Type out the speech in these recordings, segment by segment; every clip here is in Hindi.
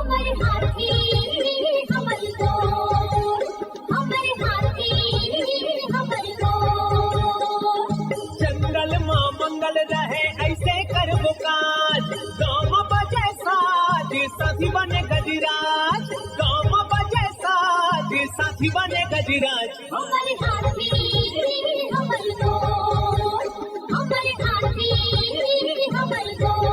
हमर हाथी हमर गोर, हमर हाथी हमर गोर। जंगल मां मंगल रहे ऐसे करबो काज, गाँव बजे साज साथी बने गजराज, गाँव बजे साज साथी बने गजराज। हमर हाथी हमर गोर, हमर हाथी हमर गोर।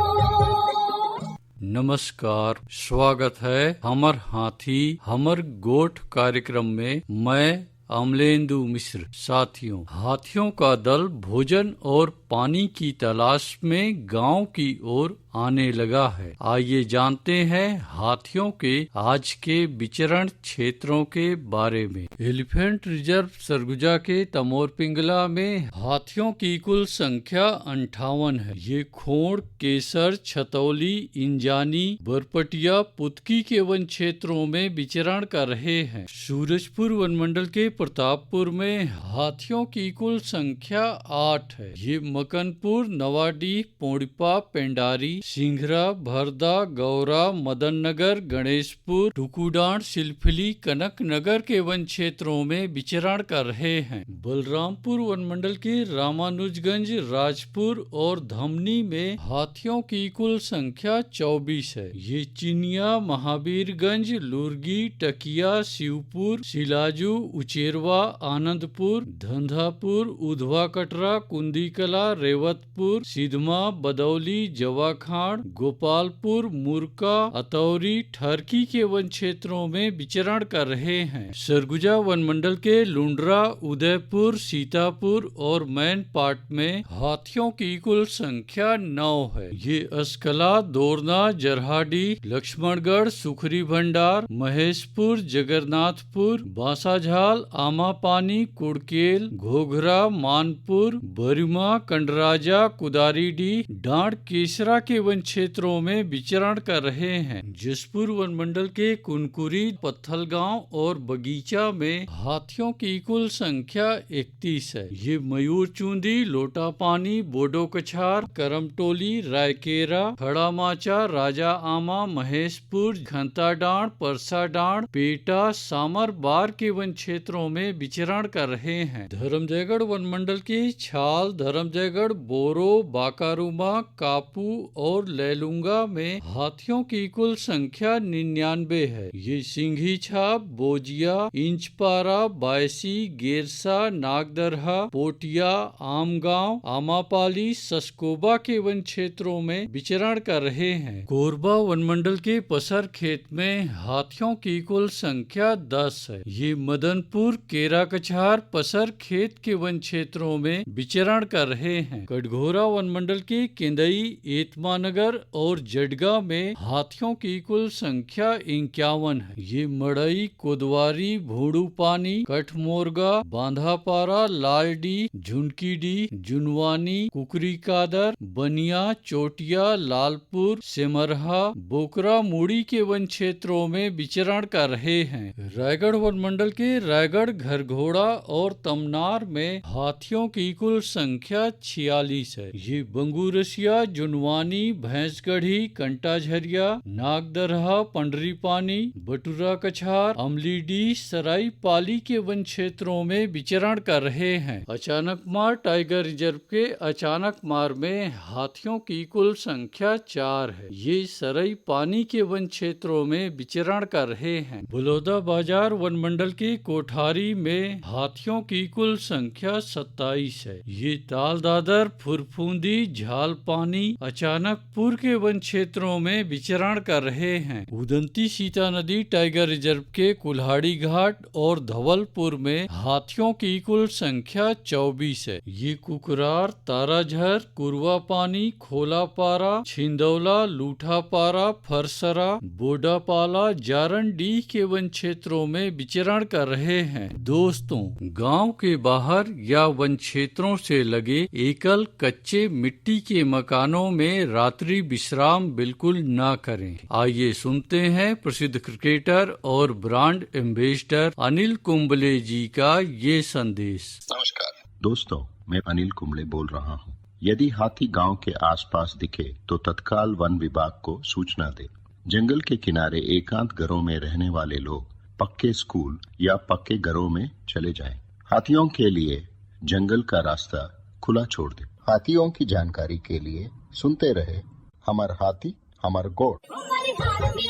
नमस्कार, स्वागत है हमर हाथी हमर गोठ कार्यक्रम में। मैं अमलेंदु मिश्र। साथियों, हाथियों का दल भोजन और पानी की तलाश में गांव की ओर आने लगा है। आइए जानते हैं हाथियों के आज के विचरण क्षेत्रों के बारे में। एलिफेंट रिजर्व सरगुजा के तमोर पिंगला में हाथियों की कुल संख्या 58 है। ये खोड़, केसर, छतौली, इंजानी, बरपटिया, पुतकी के वन क्षेत्रों में विचरण कर रहे हैं। सूरजपुर वन मंडल के प्रतापपुर में हाथियों की कुल संख्या 8 है। ये मकनपुर, नवाडीह, पोड़िपा, पेंडारी, सिंघरा, भरदा, गौरा, मदन नगर, गणेशपुर, टुकुडान, सिलफिली, कनक नगर के वन क्षेत्रों में विचरण कर रहे हैं। बलरामपुर वन मंडल के रामानुजगंज, राजपुर और धमनी में हाथियों की कुल संख्या 24 है। ये चिनिया, महावीरगंज, लुरगी, टकिया, शिवपुर, सिलाजू, उचेरवा, आनंदपुर, धंधापुर, उधवा कटरा, कुंदीकला, रेवतपुर, सिधमा, बदौली, जवाखाड़, गोपालपुर, मुरका, अतौरी, ठरकी के वन क्षेत्रों में विचरण कर रहे हैं। सरगुजा वन मंडल के लुंड्रा, उदयपुर, सीतापुर और मैनपाट में हाथियों की कुल संख्या 9 है। ये अस्कला, दोरना, जरहाडी, लक्ष्मणगढ़, सुखरी भंडार, महेशपुर, जगन्नाथपुर, बांसाझाल, आमापानी, कुड़केल, घोघरा, मानपुर, बरिमा, कंडराजा, कुदारीडी, डांड, केसरा के वन क्षेत्रों में विचरण कर रहे हैं। जसपुर वन मंडल के कुनकुरी, पत्थलगांव और बगीचा में हाथियों की कुल संख्या 31 है। ये मयूर चूंदी, लोटापानी, बोडो कछार, करमटोली, रायकेरा, खड़ा माचा, राजा आमा, महेशपुर, घंटाडांड, परसाडांड, पेटा, सामर बार के वन क्षेत्रों में विचरण कर रहे हैं। धर्मजयगढ़ वन मंडल के छाल, धर्मजयगढ़, बोरो, बाकारूमा, कापू और लैलूंगा में हाथियों की कुल संख्या 99 है। ये सिंघी छाप, बोजिया, इंचपारा, बायसी, गेरसा, नागदरहा, पोटिया, आमगांव, आमापाली, सस्कोबा के वन क्षेत्रों में विचरण कर रहे हैं। कोरबा वन मंडल के पसर खेत में हाथियों की कुल संख्या 10 है। ये मदनपुर, केराकछार, पसर खेत के वन क्षेत्रों में विचरण कर रहे हैं। कटघोरा वन मंडल के केंदई, एतमानगर और जडगा में हाथियों की कुल संख्या 51 है। ये मड़ई, कोदवारी, भूड़ूपानी, कठमोरगा, बांधापारा, लालडी, झुनकीडी, जुनवानी, कुकरी कादर, बनिया, चोटिया, लालपुर, सेमरहा, बोकरा, मुड़ी के वन क्षेत्रों में विचरण कर रहे हैं। रायगढ़ वन मंडल के रायगढ़, घरघोड़ा और तमनार में हाथियों की कुल संख्या 46 है। ये बंगूरसिया, जुनवानी, भैंसगढ़ी, कंटाझरिया, नागदरहा, पंडरीपानी, बटुरा कछार, अमलीडी, सराई पाली के वन क्षेत्रों में विचरण कर रहे हैं। अचानक मार टाइगर रिजर्व के अचानक मार में हाथियों की कुल संख्या 4 है। ये सराई पानी के वन क्षेत्रों में विचरण कर रहे हैं। बलौदा बाजार वन मंडल के कोठारी में हाथियों की कुल संख्या 27 है। ये ताल दादर, फुरफुंदी, झालपानी, अचानकपुर के वन क्षेत्रों में विचरण कर रहे हैं। उदंती सीता नदी टाइगर रिजर्व के कुल्हाड़ी घाट और धवलपुर में हाथियों की कुल संख्या 24 है। ये कुकरार, ताराझर, कुरवापानी, खोलापारा, छिंदौला, लूठापारा, फरसरा, बोडापाला, जारनडीह के वन क्षेत्रों में विचरण कर रहे हैं। दोस्तों, गांव के बाहर या वन क्षेत्रों से लगे एकल कच्चे मिट्टी के मकानों में रात्रि विश्राम बिल्कुल ना करें। आइए सुनते हैं प्रसिद्ध क्रिकेटर और ब्रांड एम्बेसडर अनिल कुंबले जी का ये संदेश। नमस्कार दोस्तों, मैं अनिल कुंबले बोल रहा हूँ। यदि हाथी गांव के आसपास दिखे तो तत्काल वन विभाग को सूचना दे। जंगल के किनारे एकांत घरों में रहने वाले लोग पक्के स्कूल या पक्के घरों में चले जाएं। हाथियों के लिए जंगल का रास्ता खुला छोड़ दे। हाथियों की जानकारी के लिए सुनते रहे हमर हाथी हमर गोठ। हमारे हाथी